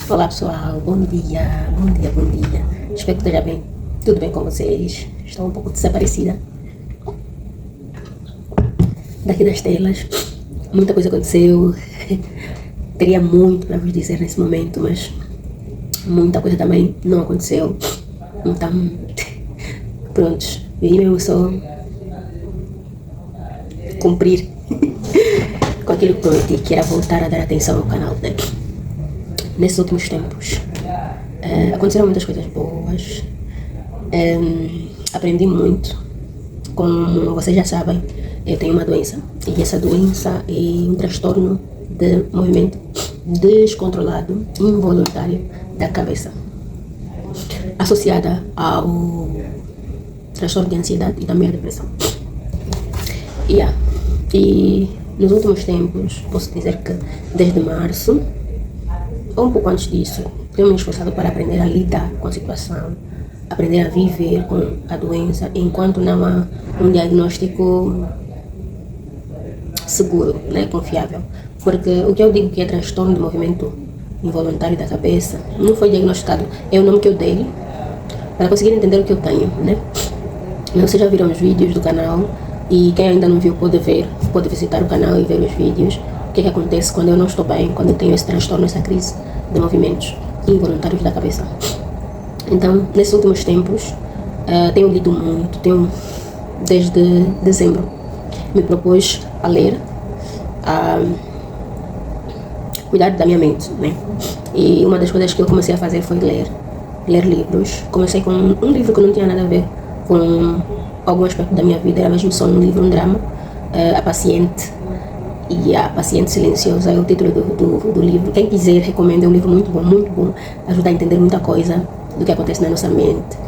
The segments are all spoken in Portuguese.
Olá pessoal, bom dia, bom dia, bom dia. Espero que esteja bem, tudo bem com vocês. Estou um pouco desaparecida daqui das telas. Muita coisa aconteceu. Teria muito para vos dizer nesse momento, mas muita coisa também não aconteceu. Então, prontos, vim mesmo só cumprir com aquilo que prometi, que era voltar a dar atenção ao canal, né? Nesses últimos tempos aconteceram muitas coisas boas, aprendi muito. Como vocês já sabem, eu tenho uma doença, e essa doença é um transtorno de movimento descontrolado, involuntário da cabeça, associada ao transtorno de ansiedade e também à depressão. E nos últimos tempos, posso dizer que desde março, ou um pouco antes disso, tenho me esforçado para aprender a lidar com a situação, aprender a viver com a doença, enquanto não há um diagnóstico seguro, né, confiável. Porque o que eu digo que é transtorno de movimento involuntário da cabeça não foi diagnosticado, é o nome que eu dei para conseguir entender o que eu tenho, né? Vocês já viram os vídeos do canal, e quem ainda não viu pode ver, pode visitar o canal e ver os vídeos. O que acontece quando eu não estou bem, quando eu tenho esse transtorno, essa crise de movimentos involuntários da cabeça. Então, nesses últimos tempos, tenho lido muito, desde dezembro, me propus a ler, a cuidar da minha mente, né? E uma das coisas que eu comecei a fazer foi ler livros. Comecei com um livro que não tinha nada a ver com algum aspecto da minha vida, era mesmo só um livro, um drama, A Paciente. E A Paciente Silenciosa é o título do livro. Quem quiser, recomendo, é um livro muito bom, ajuda a entender muita coisa do que acontece na nossa mente,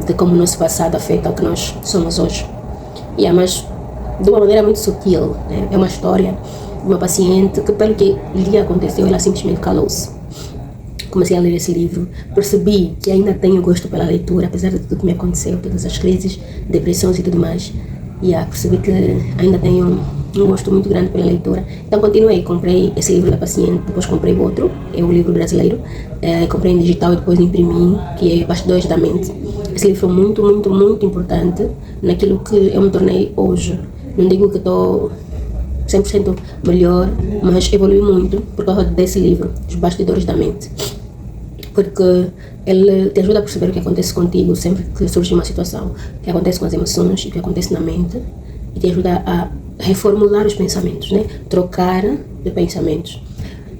de como o nosso passado afeta o que nós somos hoje. Mas de uma maneira muito sutil, né? É uma história de uma paciente que, pelo que lhe aconteceu, ela simplesmente calou-se. Comecei a ler esse livro, percebi que ainda tenho gosto pela leitura, apesar de tudo que me aconteceu, todas as crises, depressões e tudo mais. Percebi que ainda tenho um gosto muito grande pela leitura. Então continuei, comprei esse livro da paciente, depois comprei outro, é um livro brasileiro, comprei em digital e depois imprimi, que é Bastidores da Mente. Esse livro foi muito importante naquilo que eu me tornei hoje. Não digo que estou 100% melhor, mas evolui muito por causa desse livro, Os Bastidores da Mente. Porque ele te ajuda a perceber o que acontece contigo sempre que surge uma situação, o que acontece com as emoções e o que acontece na mente, e te ajuda a reformular os pensamentos, né? Trocar de pensamentos.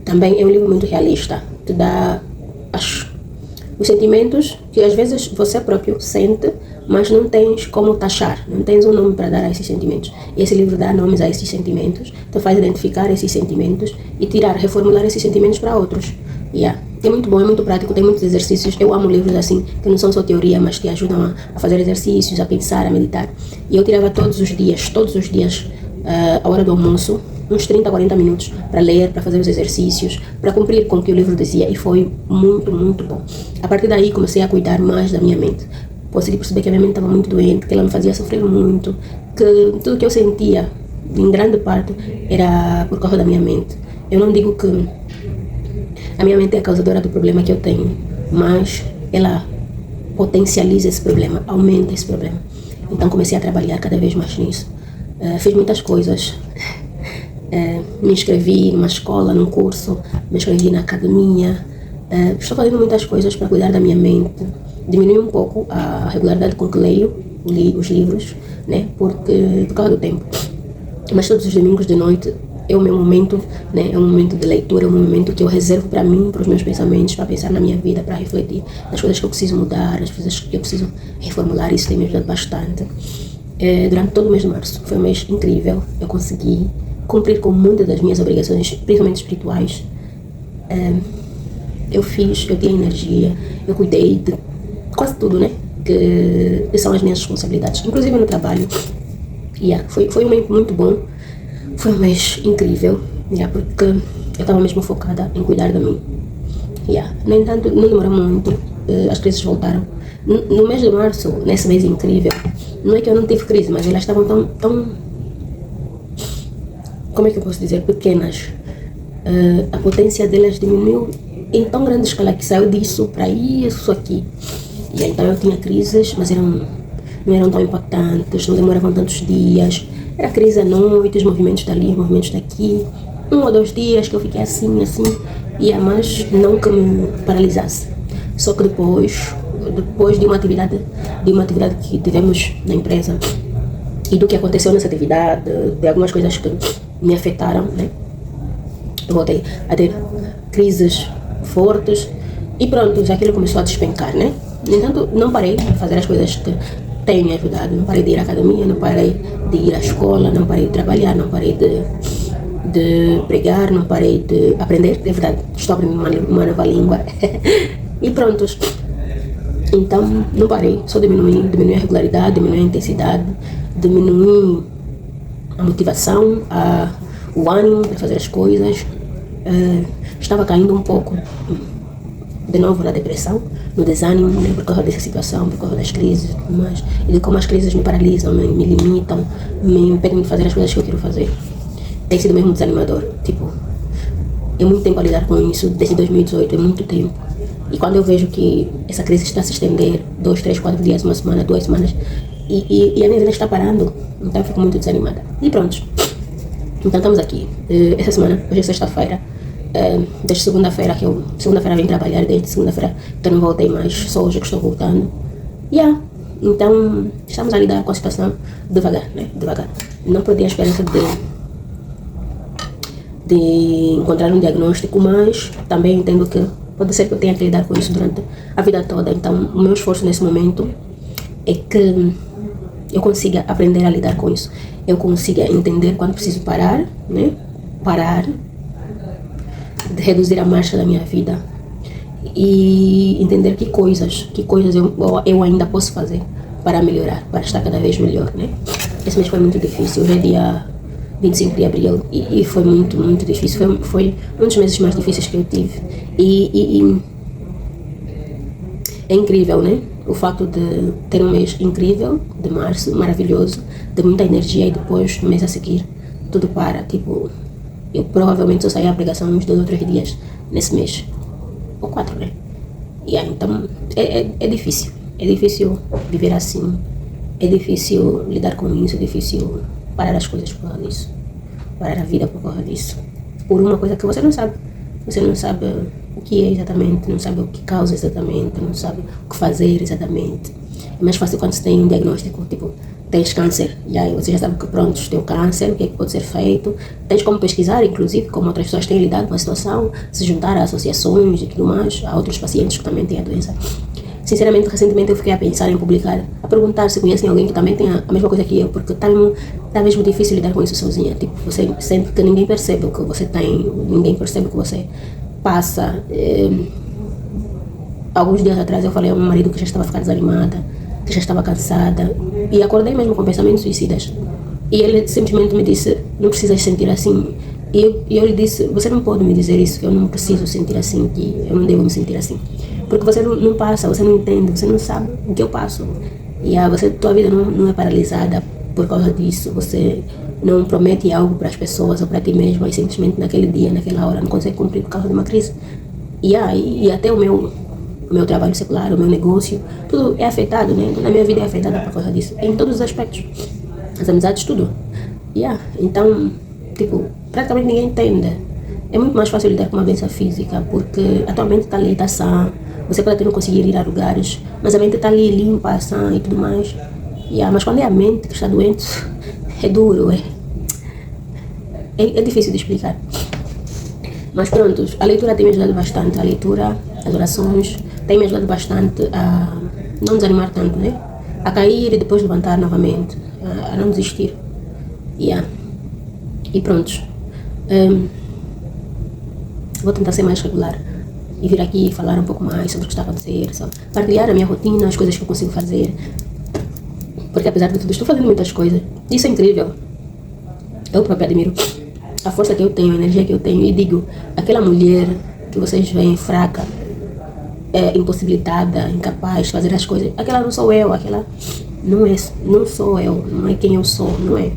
Também é um livro muito realista, te dá os sentimentos que às vezes você próprio sente, mas não tens como taxar, não tens um nome para dar a esses sentimentos. E esse livro dá nomes a esses sentimentos, te faz identificar esses sentimentos e reformular esses sentimentos para outros. É muito bom, é muito prático, tem muitos exercícios. Eu amo livros assim, que não são só teoria, mas que ajudam a fazer exercícios, a pensar, a meditar. E eu tirava todos os dias, a hora do almoço, uns 30, 40 minutos para ler, para fazer os exercícios, para cumprir com o que o livro dizia, e foi muito bom. A partir daí comecei a cuidar mais da minha mente. Consegui perceber que a minha mente estava muito doente, que ela me fazia sofrer muito, que tudo que eu sentia, em grande parte, era por causa da minha mente. Eu não digo que a minha mente é a causadora do problema que eu tenho, mas ela potencializa esse problema, aumenta esse problema. Então comecei a trabalhar cada vez mais nisso. Fiz muitas coisas. Me inscrevi numa escola, num curso, me inscrevi na academia. Estou fazendo muitas coisas para cuidar da minha mente. Diminui um pouco a regularidade com que leio os livros, né? Por causa do tempo. Mas todos os domingos de noite é o meu momento, né? É um momento de leitura, é um momento que eu reservo para mim, para os meus pensamentos, para pensar na minha vida, para refletir nas coisas que eu preciso mudar, as coisas que eu preciso reformular. Isso tem me ajudado bastante. Durante todo o mês de março foi um mês incrível. Eu consegui cumprir com muitas das minhas obrigações, principalmente espirituais. Eu tinha energia, eu cuidei de quase tudo, né? Que são as minhas responsabilidades, inclusive no trabalho. Foi um mês muito bom. Foi um mês incrível, porque eu estava mesmo focada em cuidar de mim. No entanto, não demorou muito, as crises voltaram. No mês de março, nesse mês incrível, não é que eu não tive crise, mas elas estavam tão como é que eu posso dizer, pequenas. A potência delas diminuiu em tão grande escala que saiu disso para isso aqui. E então eu tinha crises, mas não eram tão impactantes, não demoravam tantos dias. Era crise à noite, os movimentos dali, os movimentos daqui. 1 ou 2 dias que eu fiquei assim, mas não que me paralisasse. Só que depois de uma atividade que tivemos na empresa e do que aconteceu nessa atividade, de algumas coisas que me afetaram, né? Eu voltei a ter crises fortes e pronto, já aquilo começou a despencar, né? No entanto, não parei de fazer as coisas que têm me ajudado. Não parei de ir à academia, não parei de ir à escola, não parei de trabalhar, não parei de pregar, não parei de aprender. É verdade, estou aprendendo uma nova língua. E pronto. Então, não parei, só diminui a regularidade, diminui a intensidade, diminui a motivação, o ânimo de fazer as coisas. Estava caindo um pouco de novo na depressão, no desânimo, né, por causa dessa situação, por causa das crises e de como as crises me paralisam, me limitam, me impedem de fazer as coisas que eu quero fazer. Tem sido mesmo desanimador. Tipo, é muito tempo a lidar com isso, desde 2018, é muito tempo. E quando eu vejo que essa crise está a se estender 2, 3, 4 dias, uma semana, 2 semanas, e a minha vida está parando, então eu fico muito desanimada. E pronto. Então estamos aqui. Essa semana, hoje é sexta-feira, desde segunda-feira vim trabalhar, desde segunda-feira que eu não voltei mais, só hoje que estou voltando. Então estamos a lidar com a situação devagar, né? Devagar. Não perdi a esperança de encontrar um diagnóstico, mas também entendo que pode ser que eu tenha que lidar com isso durante a vida toda. Então o meu esforço nesse momento é que eu consiga aprender a lidar com isso. Eu consiga entender quando preciso parar, né? Parar, de reduzir a marcha da minha vida e entender que coisas eu ainda posso fazer para melhorar, para estar cada vez melhor, né? Esse mês foi muito difícil, hoje é dia 25 de abril e foi muito, muito difícil, foi um dos meses mais difíceis que eu tive e é incrível, né? O fato de ter um mês incrível, de março, maravilhoso, de muita energia e depois no mês a seguir tudo para, tipo, eu provavelmente só saí à pregação uns 2 ou 3 dias nesse mês, ou 4, né? Então é difícil viver assim, é difícil lidar com isso, é difícil parar as coisas por causa disso, parar a vida por causa disso, por uma coisa que você não sabe o que é exatamente, não sabe o que causa exatamente, não sabe o que fazer exatamente. É mais fácil quando você tem um diagnóstico, tipo, tens câncer, e aí você já sabe que pronto, tem câncer, o que é que pode ser feito, tens como pesquisar, inclusive, como outras pessoas têm lidado com a situação, se juntar a associações e tudo mais, a outros pacientes que também têm a doença. Sinceramente, recentemente eu fiquei a pensar em publicar, a perguntar se conhecem alguém que também tem a mesma coisa que eu, porque tá mesmo difícil lidar com isso sozinha. Tipo, você sente que ninguém percebe o que você tem, ninguém percebe o que você passa. Alguns dias atrás eu falei ao meu marido que já estava a ficar desanimada, que já estava cansada, e acordei mesmo com pensamentos suicidas. E ele simplesmente me disse, não precisas sentir assim. E eu lhe disse, você não pode me dizer isso, que eu não preciso sentir assim, que eu não devo me sentir assim. Porque você não passa, você não entende, você não sabe o que eu passo. E tua vida não é paralisada por causa disso. Você não promete algo para as pessoas ou para ti mesmo e simplesmente naquele dia, naquela hora, não consegue cumprir por causa de uma crise. E até o meu trabalho secular, o meu negócio, tudo é afetado, né? Toda a minha vida é afetada por causa disso, em todos os aspectos. As amizades, tudo. Então, tipo, praticamente ninguém entende. É muito mais fácil lidar com uma doença física, porque a tua mente está ali, está sã. Você pode até não conseguir ir a lugares, mas a mente está ali limpa, sã e tudo mais. Mas quando é a mente que está doente, é duro, é difícil de explicar. Mas pronto, a leitura tem me ajudado bastante, a leitura, as orações, tem me ajudado bastante a não desanimar tanto, né? A cair e depois levantar novamente, a não desistir. E pronto. Vou tentar ser mais regular e vir aqui falar um pouco mais sobre o que está a acontecer, só partilhar a minha rotina, as coisas que eu consigo fazer, porque apesar de tudo estou fazendo muitas coisas. Isso é incrível. Eu próprio admiro a força que eu tenho, a energia que eu tenho, e digo, aquela mulher que vocês veem fraca, impossibilitada, incapaz de fazer as coisas, aquela não sou eu, aquela não sou eu, não é quem eu sou, não é?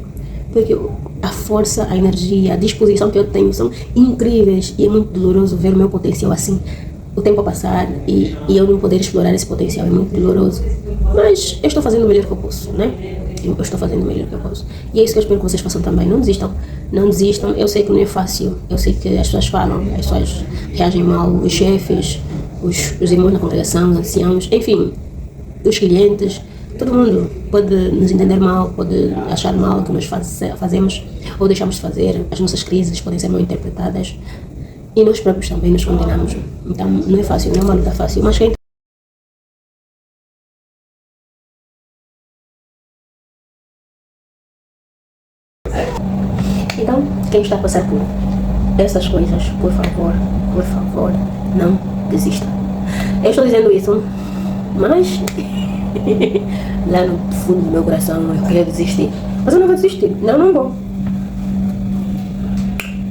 Porque a força, a energia, a disposição que eu tenho são incríveis, e é muito doloroso ver o meu potencial assim o tempo a passar e eu não poder explorar esse potencial é muito doloroso. Mas eu estou fazendo o melhor que eu posso, né? Eu estou fazendo o melhor que eu posso. E é isso que eu espero que vocês façam também. Não desistam. Não desistam. Eu sei que não é fácil. Eu sei que as pessoas falam, as pessoas reagem mal, os chefes, os irmãos na congregação, os anciãos, enfim, os clientes. Todo mundo pode nos entender mal, pode achar mal o que nós fazemos ou deixamos de fazer. As nossas crises podem ser mal interpretadas. E nós próprios também nos condenamos. Então não é fácil, não é uma luta fácil. Mas quem Então, quem está a passar por essas coisas, por favor, não desista. Eu estou dizendo isso, mas lá no fundo do meu coração eu queria desistir. Mas eu não vou desistir. Não vou.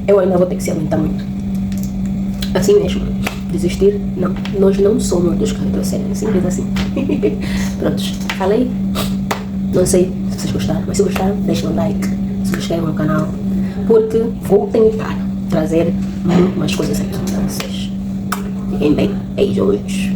Eu ainda vou ter que se aguentar muito. Assim mesmo. Desistir? Não. Nós não somos dos que retrocedem. Simples assim. Prontos. Falei? Não sei se vocês gostaram, mas se gostaram, deixem um like. Se inscrevam no canal. Porque vou tentar trazer muito mais coisas aqui para vocês. Fiquem bem. Beijos.